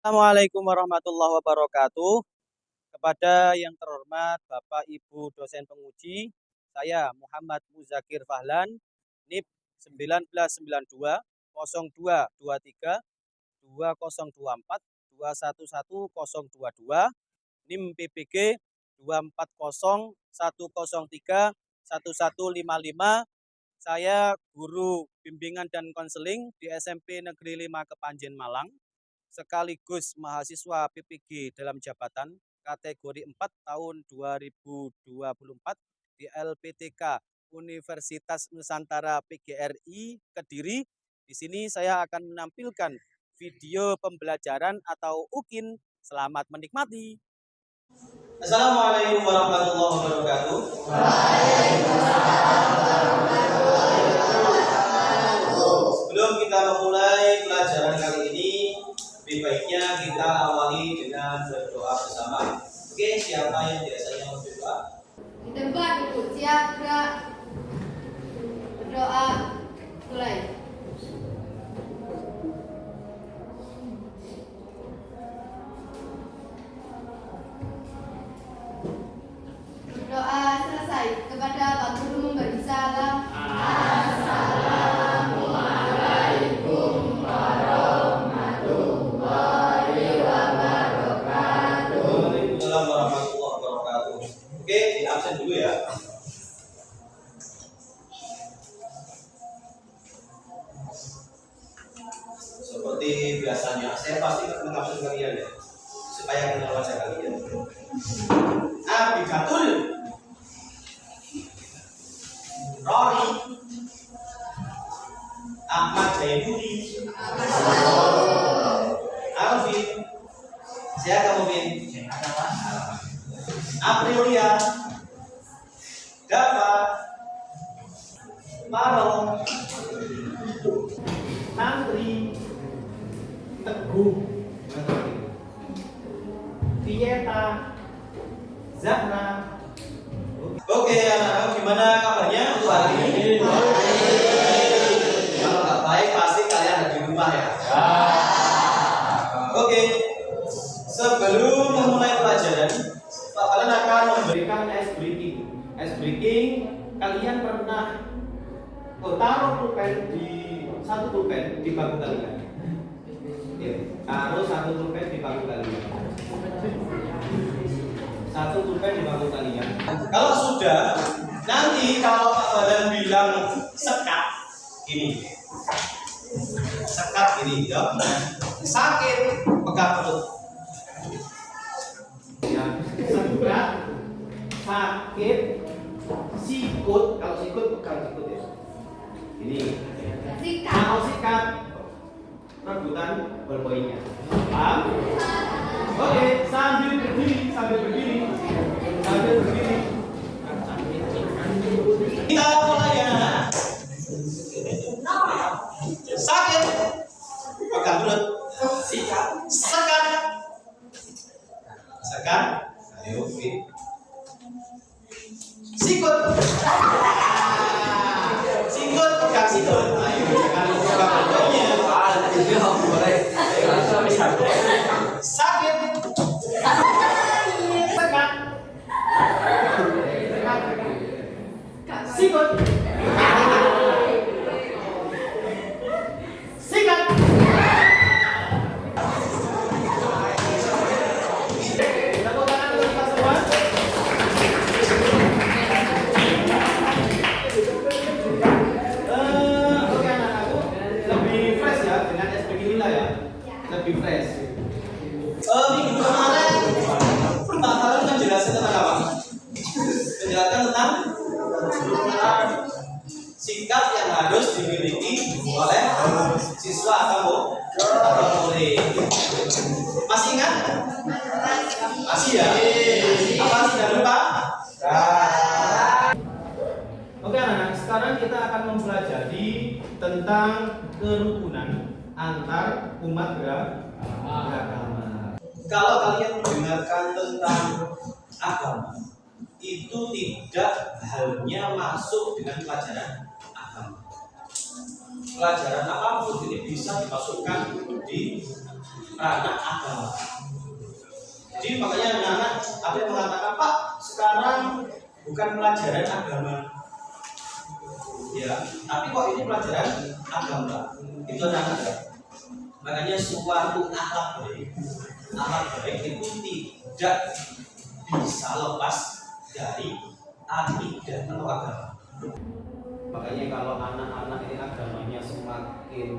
Assalamualaikum warahmatullahi wabarakatuh. Kepada yang terhormat Bapak Ibu dosen penguji, saya Muhammad Muzakir Fahlan, NIP 1992 0223 2024 211022, NIM PBG 240103 1155. Saya guru bimbingan dan konseling di SMP Negeri 5 Kepanjen Malang, sekaligus mahasiswa PPG dalam jabatan kategori 4 tahun 2024 di LPTK Universitas Nusantara PGRI Kediri. Di sini saya akan menampilkan video pembelajaran atau UKIN. Selamat menikmati. Assalamualaikum warahmatullahi wabarakatuh. Sebelum kita memulai pelajaran kali ini, lebih baiknya kita awali dengan berdoa bersama. Oke, siapa yang biasanya berdoa? Di tempat duduk, siap, gerak. Berdoa, mulai. Berdoa selesai. Kepada Pak Guru memberi salam. Assalamualaikum warahmatullahi wabarakatuh. Waalaikumsalam warahmatullahi wabarakatuh. Oke, di absen dulu ya. Seperti biasanya, saya pasti mengabsen kalian ya, supaya kenal wajah kalian. Abigatul, Rory, Ahmad Jainuri, Alvin, saya kamu Vin, Aprilia, Dava, Maro, Nantri, Teguh, Vieta, Zahra. Oke anak-anak, gimana kabarnya untuk hari ini? Kalau nggak baik pasti kalian ada di rumah ya. Oke, sebelum memulai pelajaran, kalian akan memberikan ice breaking. Ice breaking, kalian pernah taruh pulpen di satu pulpen di bangku kalian. Taruh satu pulpen di bangku kalian. Satu pulpen di bangku kalian. Kalau sudah, nanti kalau kalian bilang sekat, ini, sekat ini, ya, sakit, pegang perut. Ya, sekat, sakit, sikut, kalau sikut pegang sikut ya. Ini. Kalau sikat, rebutan berpoinnya. Paham? Oke, sambil berdiri. Kita mulai ya. Sakit, pegang perut. Sikat, sekat. Ayo, oke. Sikut. Sikut, pegang sikut. Ayo, jangan lupa berpoinnya. Sakit. Sekat. Sikut. Sikat. Tepuk tangan untuk kita semua. Oke anak-anakku, lebih fresh ya dengan SPG Lila ya. Lebih fresh. Minggu kemarin pertama kali menjelaskan tentang apa? Menjelaskan tentang sikap yang harus dimiliki oleh siswa atau murid. Masih ingat? Masih ya? Apa sudah lupa? Oke anak-anak, sekarang kita akan mempelajari tentang kerukunan antar umat beragama. Kalau kalian mendengarkan tentang agama, itu tidak hanya masuk dengan pelajaran agama. Pelajaran apapun ini bisa dimasukkan di ranah agama. Jadi makanya anak-anak ada yang mengatakan, Pak, sekarang bukan pelajaran agama, ya, tapi kok ini pelajaran agama. Itu anak-anak. Makanya suatu akhlak baik itu tidak bisa lepas dari akidah atau agama. Makanya kalau anak-anak ini agamanya semakin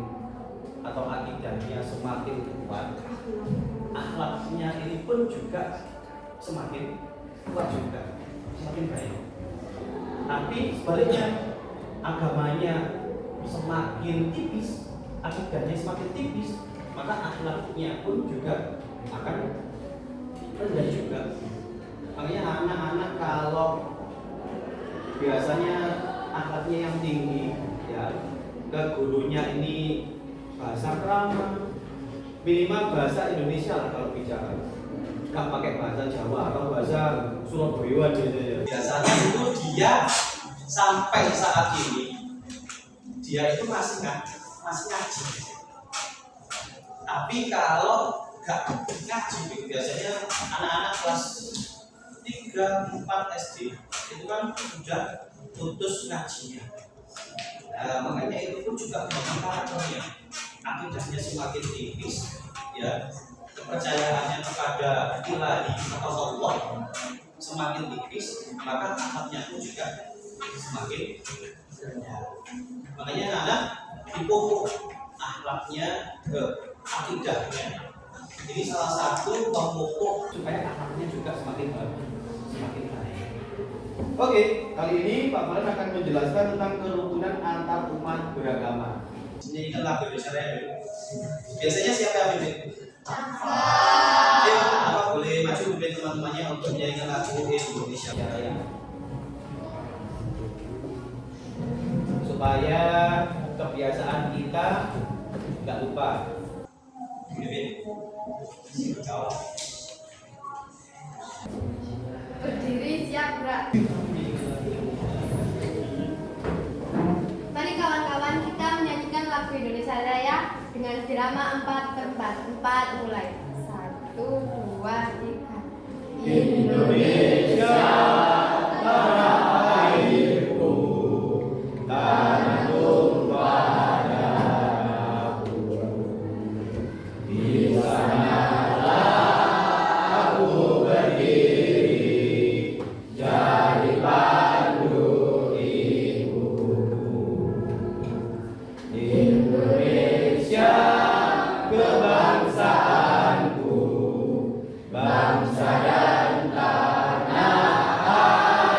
atau akidahnya semakin kuat, akhlaknya ini pun juga semakin kuat juga, semakin baik. Tapi sebaliknya, agamanya semakin tipis, akidahnya semakin tipis, maka akhlaknya pun juga akan rendah juga. Makanya anak-anak kalau biasanya akhlaknya yang tinggi, ya, ke gurunya ini bahasa krama, minimal bahasa Indonesia lah kalau bicara, nggak pakai bahasa Jawa atau bahasa Surabaya gitu ya. Biasanya itu dia sampai saat ini dia itu masih ngaji. Tapi kalau nggak ngaji, biasanya anak-anak kelas 3, 4 SD itu kan sudah putus ngajinya. Nah, makanya itu pun juga memang karakternya, akidahnya semakin tipis, ya, kepercayaannya kepada Ilahi atau Allah semakin tipis, maka akhlaknya pun juga semakin rendah. Makanya anak dipupuk akhlaknya ke akidahnya. Ini salah satu pemupuk supaya akhlaknya juga semakin bagus, semakin baik. Oke, kali ini Pak Malen akan menjelaskan tentang kerukunan antar umat beragama. Ini kan lagu Indonesia Raya. Biasanya siapa yang mimpin? Ayo, apa boleh maju mimpin teman-temannya untuk menyanyikan lagu Indonesia Raya? Supaya kebiasaan kita nggak lupa. Mimpin. Berdiri siap gerak. Mari kawan-kawan kita menyanyikan lagu Indonesia Raya dengan irama 4/4. 4 mulai. 1, 2, 3. Indonesia tanah airku, tanah tumpah darahku. Di sanalah aku berdiri, jadi pandu ibuku. Indonesia kebangsaanku, bangsa dan tanah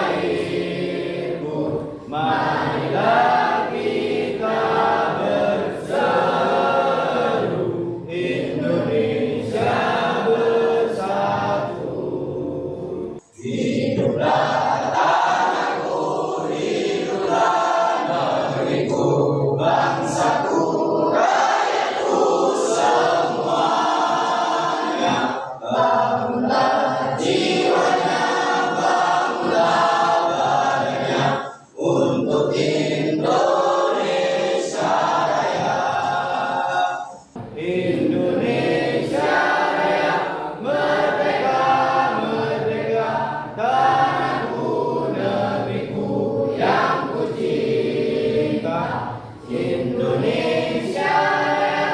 airku. Marilah kita berseru, Indonesia bersatu. Hiduplah tanahku, hiduplah negeriku, bangsaku, rakyatku semuanya. Bangunlah jiwanya, bangunlah badannya untuk Indonesia Raya. Indonesia Raya, merdeka, merdeka, tanahku, negeriku yang ku cinta. Indonesia Raya,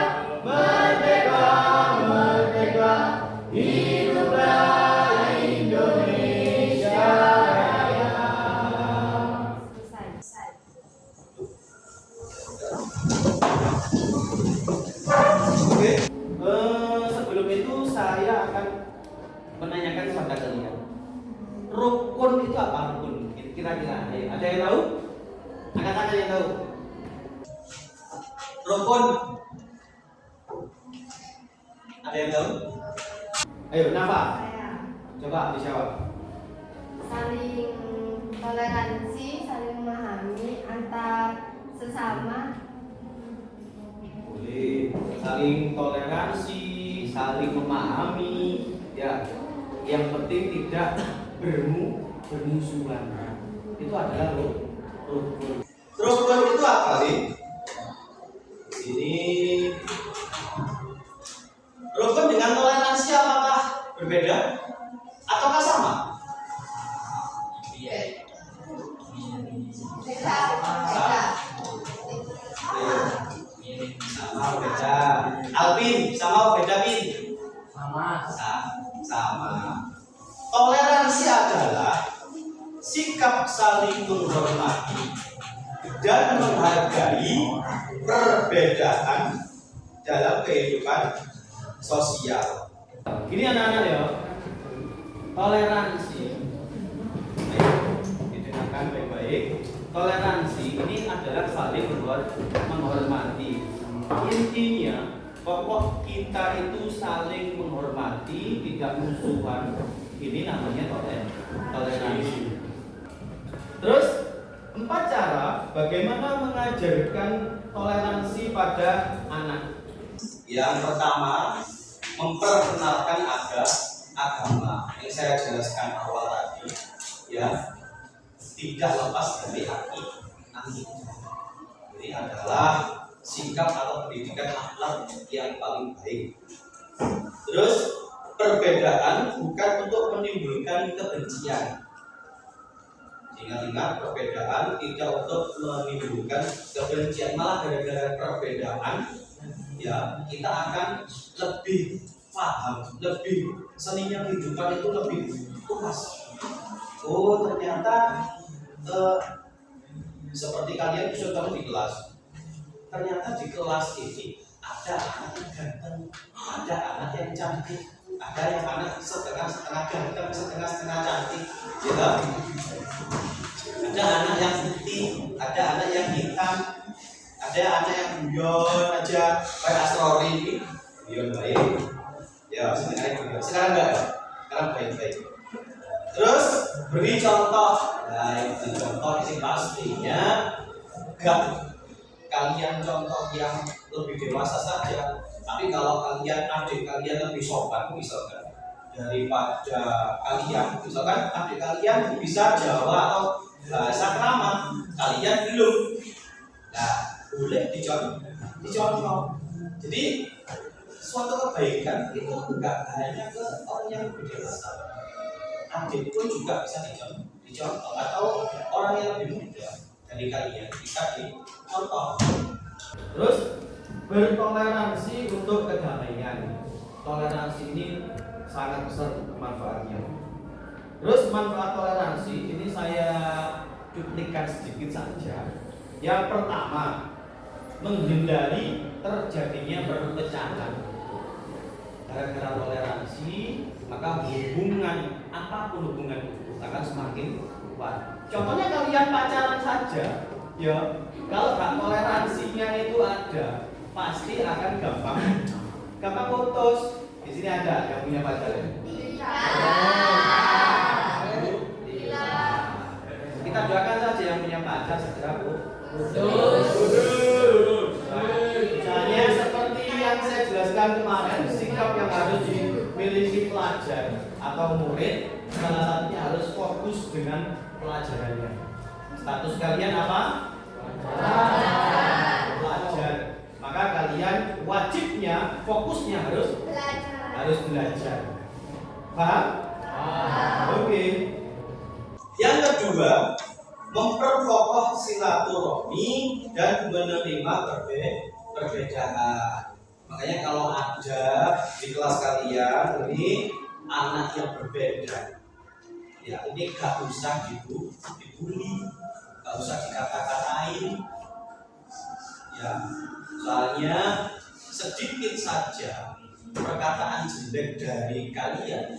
merdeka, merdeka, hiduplah Indonesia Raya. Selesai. Oke, sebelum itu saya akan menanyakan kepada kalian, rukun itu apa? Rukun kira-kira ada yang tahu? Angkat yang tahu. Rukun ada yang tahu? Ayo, Nafa, Saya coba dijawab. saling toleransi, saling memahami antar sesama. Boleh, saling toleransi, saling memahami, ya. Yang penting tidak bermusuhan. Itu adalah rukun. Rukun itu apa sih? Ini rukun Berbeda ataukah sama? Sama beda. Alvin, sama beda Pin? Sama. Toleransi adalah sikap saling menghormati dan menghargai perbedaan dalam kehidupan sosial. Ini anak-anak ya, toleransi. Ayo, didengarkan baik-baik. Toleransi ini adalah saling menghormati. Intinya, pokok kita itu saling menghormati, tidak musuhan. Ini namanya toleransi. Terus 4 cara bagaimana mengajarkan toleransi pada anak. Yang pertama, memperkenalkan agama yang saya jelaskan awal tadi, ya, tidak lepas dari akid. Ini adalah sikap atau pendidikan akhlak yang paling baik. Terus perbedaan bukan untuk menimbulkan kebencian. Ingat-ingat, perbedaan tidak untuk menimbulkan kebencian, malah gara-gara perbedaan ya kita akan lebih paham, lebih seninya kehidupan itu lebih luas. Oh ternyata seperti kalian bisa tahu di kelas, ternyata di kelas ini ada anak yang ganteng, ada anak yang cantik, ada yang anak setengah ganteng, setengah cantik, gitu. Ada anak yang putih, ada anak yang hitam, ada anak yang guyon aja kayak Asrori ini, guyon baik. Ya, sekarang enggak ya? Sekarang baik-baik. Terus beri contoh. Nah, itu contoh ini pastinya enggak kalian contoh yang lebih dewasa saja. Tapi kalau kalian adik kalian lebih sopan misalkan daripada kalian, misalkan adik kalian bisa Jawa atau bahasa krama, kalian belum. Nah, boleh dicontoh. Jadi suatu kebaikan itu enggak hanya ke orang yang lebih dewasa. Adik pun juga bisa dicontoh atau orang yang lebih muda dari kalian bisa dicontoh. Terus bertoleransi untuk kedamaian. Toleransi ini sangat besar manfaatnya. Terus manfaat toleransi ini saya cuplikan sedikit saja. Yang pertama, menghindari terjadinya perpecahan. Gara-gara toleransi, maka hubungan apapun hubungan itu akan semakin kuat. Contohnya kalian pacaran saja, ya. Kalau toleransinya itu ada, pasti akan gampang putus. Di sini ada yang punya pacar. Kita doakan saja yang punya pacar segera putus. Misalnya seperti yang saya jelaskan kemarin, sikap yang harus dimiliki pelajar atau murid, salah satunya harus fokus dengan pelajarannya. Status kalian apa? Pelajar. Maka kalian wajibnya, fokusnya harus belajar. Paham? Oke. Yang kedua, memperkokoh silaturahmi dan menerima perbedaan. Makanya kalau ada di kelas kalian ini anak yang berbeda, ya ini gak usah dibully, gak usah dikata-katain, ya. Soalnya sedikit saja perkataan jelek dari kalian,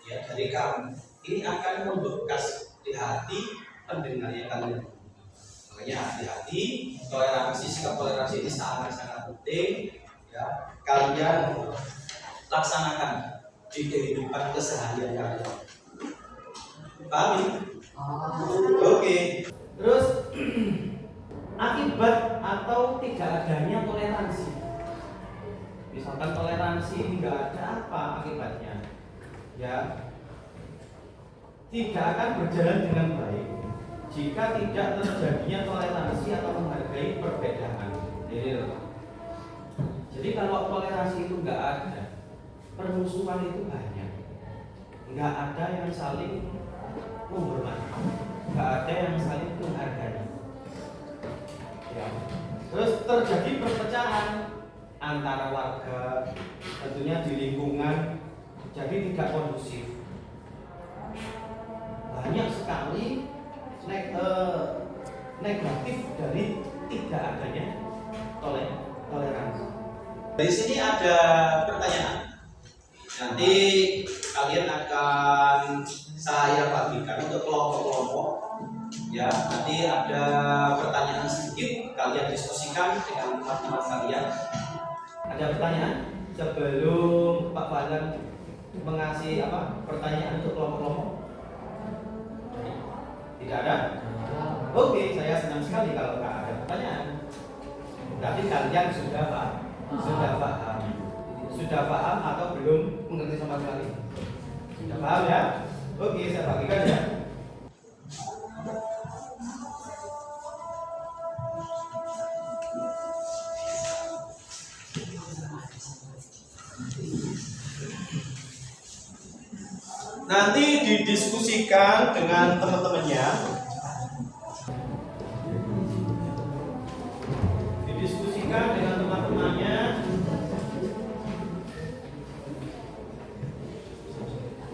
ya dari kamu, ini akan membekas di hati pendengarnya kalian. Makanya hati-hati, toleransi, sikap toleransi ini sangat-sangat penting, ya. Kalian laksanakan di kehidupan keseharian kalian. Paham? Oke. Terus akibat atau tidak adanya toleransi. Misalkan toleransi tidak ada, apa akibatnya? Ya, tidak akan berjalan dengan baik jika tidak terjadinya toleransi atau menghargai perbedaan. Jadi kalau toleransi itu nggak ada, permusuhan itu banyak. nggak ada yang saling menghormati, nggak ada yang saling menghargai. Ya. Terus terjadi perpecahan antara warga, tentunya di lingkungan, jadi tidak kondusif. Banyak sekali negatif dari tidak adanya toleransi. Dari sini ada pertanyaan. Nanti kalian akan saya bagikan untuk kelompok-kelompok. Ya, nanti ada pertanyaan sedikit, kalian diskusikan dengan teman-teman kalian. Ada pertanyaan sebelum Pak Fadlan mengasih pertanyaan untuk kelompok-kelompok? Tidak ada? Oke, saya senang sekali kalau nggak ada pertanyaan. Berarti kalian sudah paham atau belum mengerti sama sekali? Sudah paham ya? Oke, saya bagikan ya. Nanti didiskusikan dengan teman-temannya. Didiskusikan dengan teman-temannya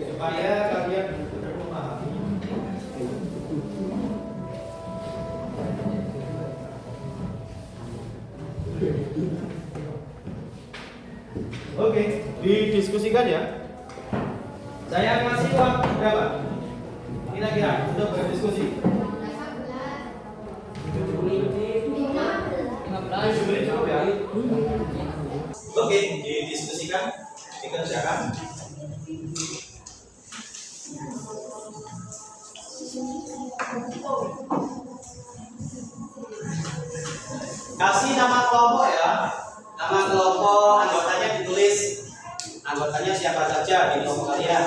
supaya kalian benar-benar memahami. Oke, didiskusikan ya. Saya kasih waktu berapa? Kira-kira untuk berdiskusi. 7 menit cukup ya? Oke, didiskusikan, dikerjakan. Kasih nama kelompok ya. Nama kelompok anggotanya ditulis. Anggotanya siapa saja di kelompok kalian.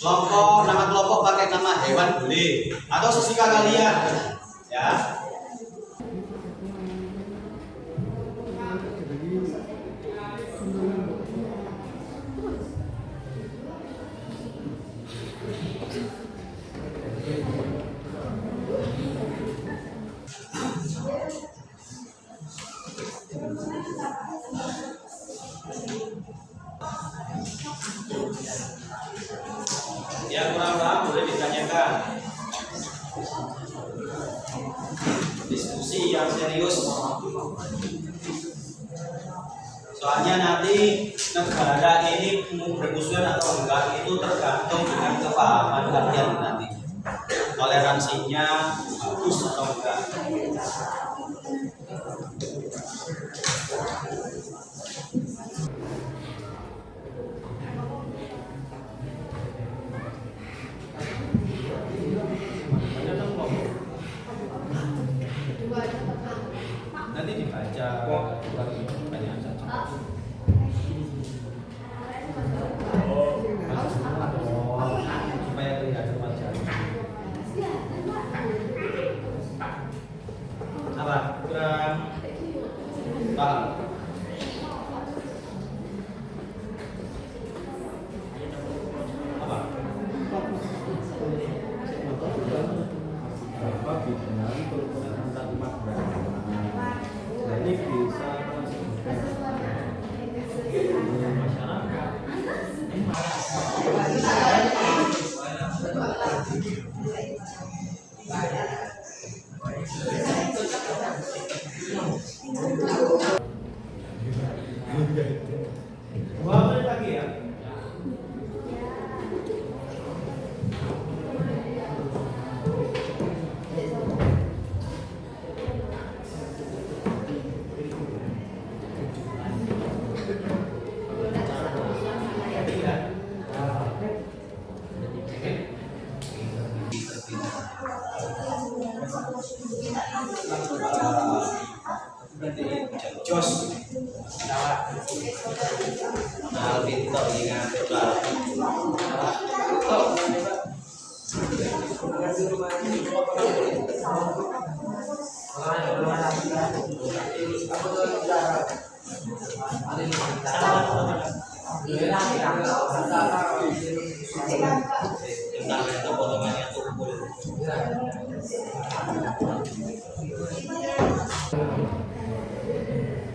Nama kelompok pakai nama hewan boleh atau sesuka kalian ya. Yang kurang paham boleh ditanyakan. Diskusi yang serius. Soalnya nanti negara ini bermusuhan atau enggak itu tergantung dengan kepahaman kalian nanti. Toleransinya bagus atau enggak. Nanti dibaca pertanyaan saja. Supaya kelihatan wajahnya. Apa? Kurang paham? Apa? Apa dengan kerukunan antar umat beragama? Ini bisa masyarakat. Dua menit lagi ya. Jos, Alvito ingat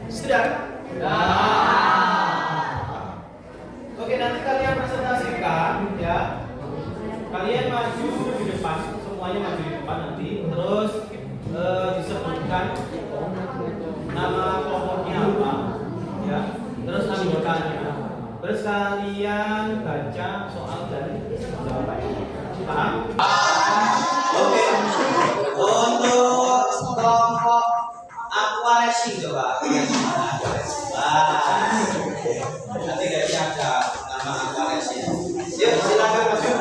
Sudah? Oke, nanti kalian presentasikan ya. Kalian maju di depan, semuanya maju di depan nanti. Terus disebutkan nama kelompoknya apa, ya. Terus anggotanya. Terus kalian baca soal dan jawabannya. Paham? Oke. Untuk kelompok aquaresi coba. Wah. Nanti kayaknya ada nama aquaresi. Yuk, silakan maju.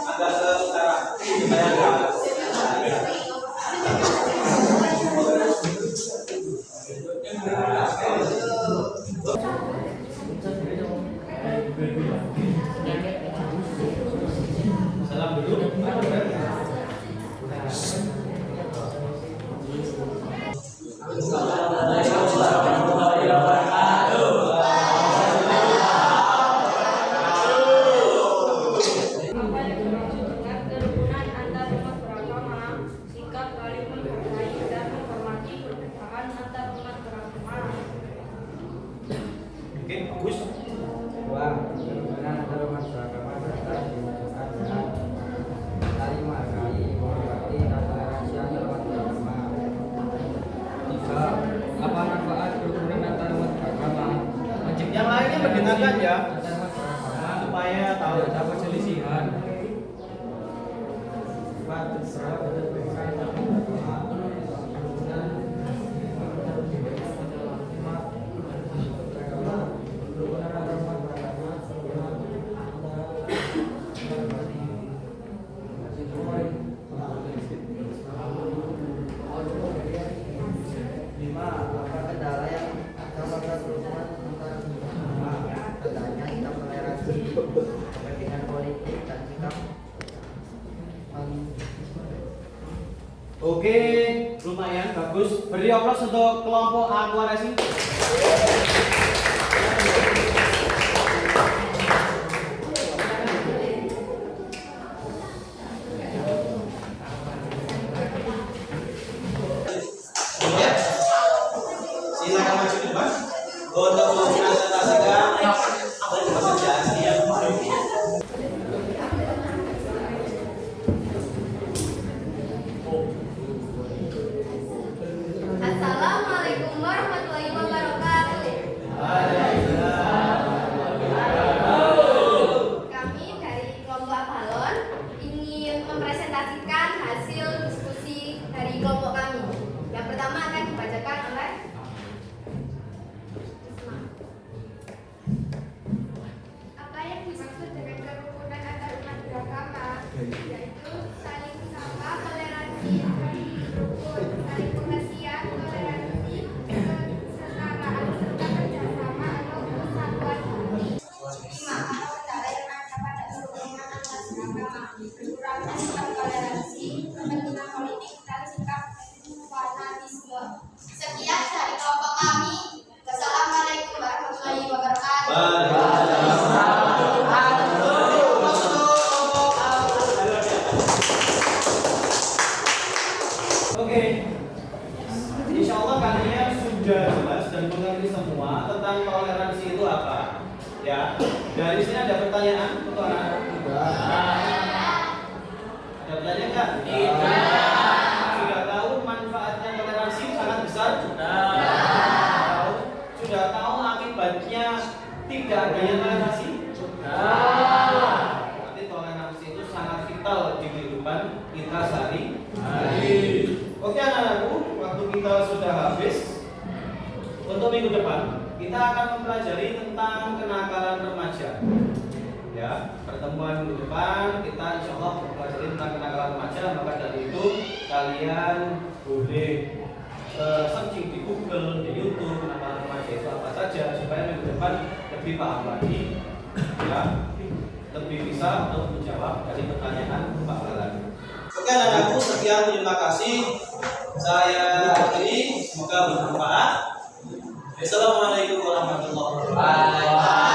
Agak ke utara. Salam dulu. Kerukunan antar umat beragama, sikap saling menghargai dan menghormati perbedaan antar umat beragama. Oke, bagus. Dua, kerukunan antar umat beragama serta diwujudkan dengan saling menghargai, menghormati, dan toleransi antar umat beragama. Tiga, apa manfaat kerukunan antar umat beragama? Yang lainnya mendengarkan ya, Antar umat beragama supaya tahu. tidak ada perselisihan. Empat, terserah berdasarkan antar umat beragama. Kerukunan antar umat beragama lima, apa kendala yang dapat kerukunan antar agama? Kendalanya sikap toleransi, kepentingan politik, dan sikap Oke, lumayan bagus. Beri aplaus untuk kelompok aquaresi. Ya, silakan maju ke depan untuk mempresentasikan pekerjaan yang baru. Assalamualaikum warahmatullahi wabarakatuh. Kami dari kelompok Balon ingin mempresentasikan hasil diskusi dari kelompok kami. Yang pertama akan dibacakan oleh Isma. Apa yang dimaksud dengan kerukunan antar umat beragama? Yaitu saling sapa, toleransi, rukun, saling pengertian, toleransi, kesetaraan serta kerjasama atau persatuan hati. 5. Apa kendala yang ada pada kerukunan antar beragama? Kurangnya sikap toleransi, kepentingan politik, dan sikap fanatisme. Sekian dari kelompok kami. Wassalamualaikum warahmatullahi wabarakatuh. Oke, insya Allah kalian sudah jelas dan mengerti semua tentang toleransi itu apa. Ya, dari sini ada pertanyaan untuk anak-anak? Ada pertanyaan nggak? Sudah tahu manfaatnya toleransi sangat besar? Tahu. Sudah tahu akibatnya tidak adanya toleransi? Berarti toleransi itu sangat vital di kehidupan kita sehari-hari. Oke anak-anakku, waktu kita sudah habis. Untuk minggu depan kita akan mempelajari tentang kenakalan remaja. Ya, pertemuan minggu depan kita insya Allah mempelajari tentang kenakalan remaja. Maka dari itu kalian boleh searching di Google, di YouTube kenakalan remaja itu apa saja supaya minggu depan depan lebih paham lagi, ya, lebih bisa untuk menjawab dari pertanyaan Pak Lalan. Oke anak-anakku, sekian, terima kasih. Saya akhiri, semoga bermanfaat. Assalamualaikum warahmatullahi wabarakatuh.